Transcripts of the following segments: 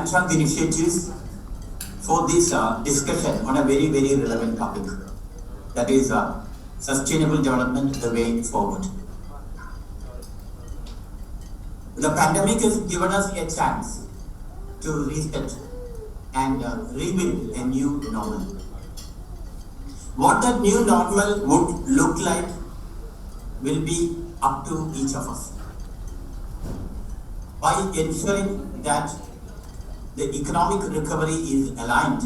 ad-hoc initiatives for this discussion on a very, very relevant topic. That is sustainable development, the way forward. The pandemic has given us a chance to reset and rebuild a new normal. What that new normal would look like will be up to each of us. By ensuring that the economic recovery is aligned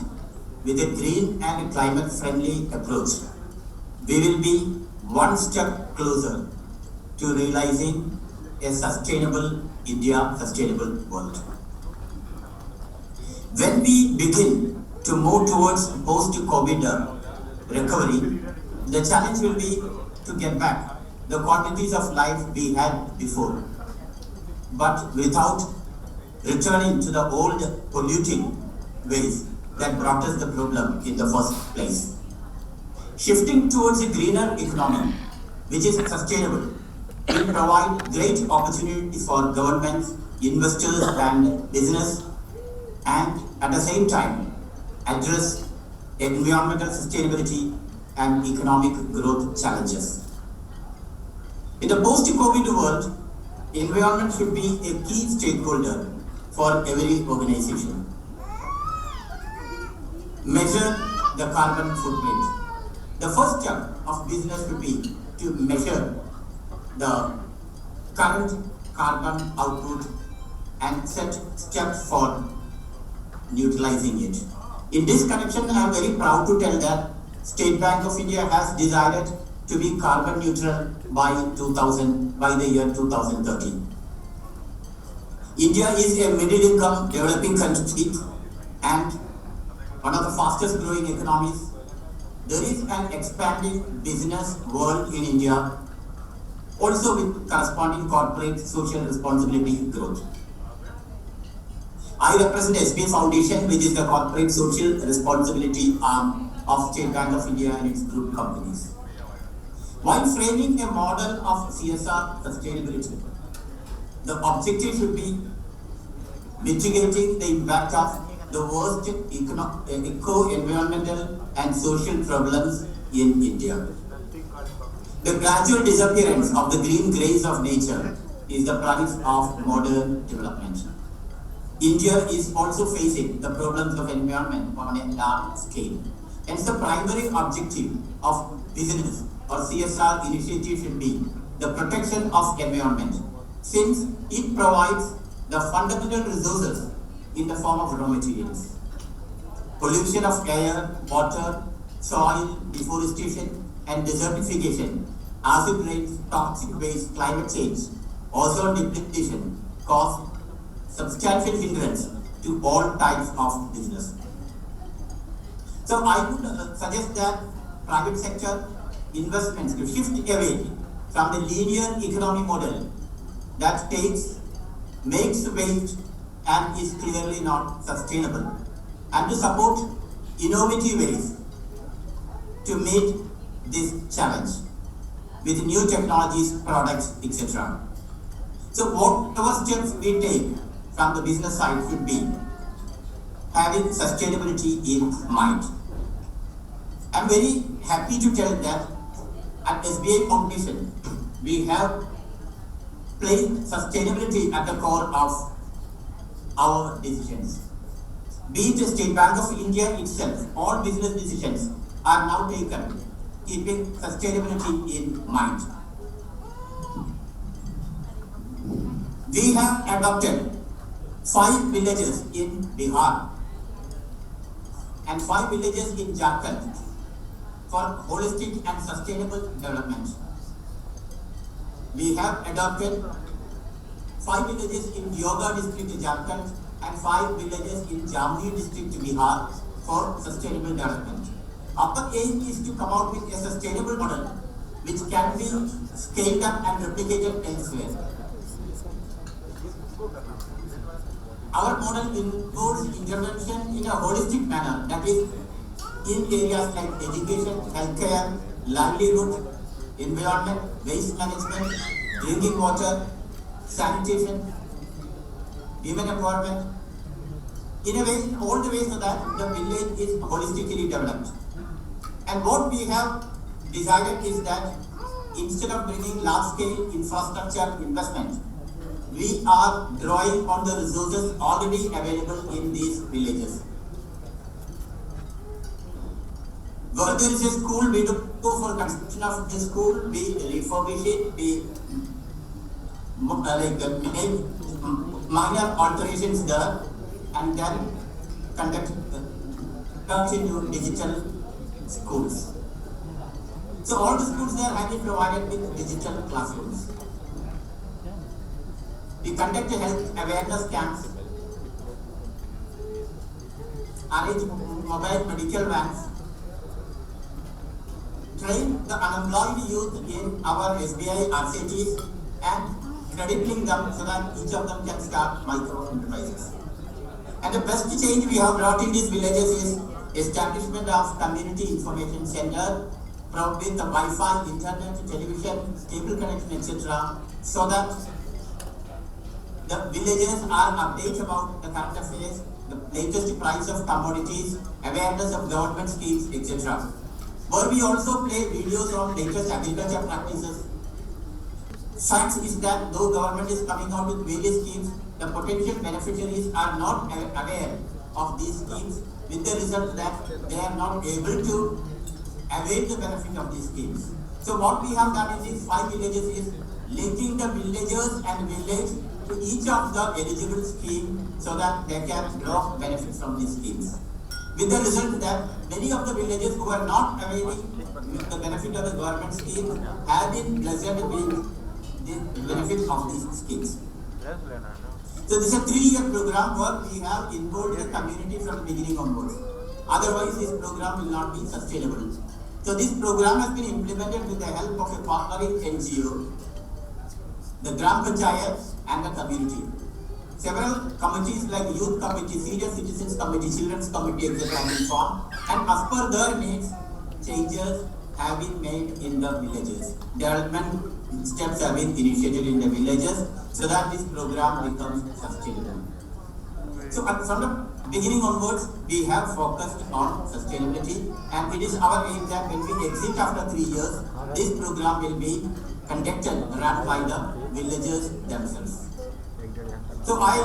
with a green and climate-friendly approach, we will be one step closer to realizing a sustainable India, sustainable world. When we begin to move towards post-COVID recovery, the challenge will be to get back the quantities of life we had before, but without returning to the old polluting ways that brought us the problem in the first place. Shifting towards a greener economy, which is sustainable, will provide great opportunities for governments, investors and business, and at the same time address environmental sustainability and economic growth challenges. In the post-COVID world, environment should be a key stakeholder for every organization. Measure the carbon footprint. The first step of business should be to measure the current carbon output and set steps for neutralizing it. In this connection, I am very proud to tell that State Bank of India has decided to be carbon neutral by the year 2030. India is a middle-income developing country and one of the fastest growing economies. There is an expanding business world in India, also with corresponding corporate social responsibility growth. I represent SBI Foundation, which is the corporate social responsibility arm of State Bank of India and its group companies. While framing a model of CSR sustainability, the objective should be mitigating the impact of the worst eco-environmental and social problems in India. The gradual disappearance of the green grace of nature is the price of modern development. India is also facing the problems of environment on a large scale. Hence, the primary objective of business or CSR initiative should be the protection of environment, since it provides the fundamental resources in the form of raw materials. Pollution of air, water, soil, deforestation and desertification, acid rains, toxic waste, climate change, ozone depletion cause substantial hindrance to all types of business. So I would suggest that private sector investments to shift away from the linear economy model that makes waste and is clearly not sustainable, and to support innovative ways to meet this challenge with new technologies, products, etc. So whatever steps we take from the business side should be having sustainability in mind. I'm very happy to tell that at SBI Foundation, we have placed sustainability at the core of our decisions. Be it the State Bank of India itself, all business decisions are now taken keeping sustainability in mind. We have adopted 5 villages in Bihar and 5 villages in Jharkhand for holistic and sustainable development. We have adopted 5 villages in Yoga district Jharkhand and 5 villages in Jammu district Bihar for sustainable development. Our aim is to come out with a sustainable model which can be scaled up and replicated elsewhere. Our model includes intervention in a holistic manner, that is, in areas like education, healthcare, livelihood, environment, waste management, drinking water, sanitation, women empowerment, in a way, all the way so that the village is holistically developed. And what we have decided is that instead of bringing large-scale infrastructure investment, we are drawing on the resources already available in these villages. Where there is a school, we do go for construction of the school, we refurbish it, we make minor alterations there, and then conduct into digital schools. So all the schools there have been provided with digital classrooms. We conduct health awareness camps, arrange mobile medical vans, train the unemployed youth in our SBI RCTs and credit them so that each of them can start micro enterprises. And the best change we have brought in these villages is establishment of community information center with the Wi-Fi, internet, television, cable connection, etc. so that the villagers are updated about the current affairs, the latest price of commodities, awareness of government schemes, etc. Where we also play videos on latest agriculture practices. Fact is that though government is coming out with various schemes, the potential beneficiaries are not aware of these schemes, with the result that they are not able to avail the benefit of these schemes. So what we have done in these 5 villages is linking the villagers and village to each of the eligible scheme so that they can draw benefit from these schemes. With the result that many of the villages who are not availing the benefit of the government scheme have been blessed with the benefit of these schemes. So this is a 3-year program where we have involved the community from the beginning onwards. Otherwise this program will not be sustainable. So this program has been implemented with the help of a partnering NGO, the Gram Panchayat and the community. Several committees like Youth Committee, Senior Citizens Committee, Children's Committee, etc. have been formed, and as per their needs, changes have been made in the villages. Development steps have been initiated in the villages so that this program becomes sustainable. So from the beginning onwards, we have focused on sustainability, and it is our aim that when we exit after 3 years, this program will be conducted, run by the villagers themselves. So I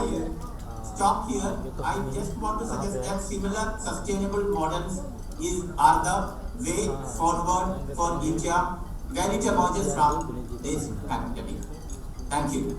stop here. I just want to suggest that similar sustainable models are the way forward for India when it emerges from this pandemic. Thank you.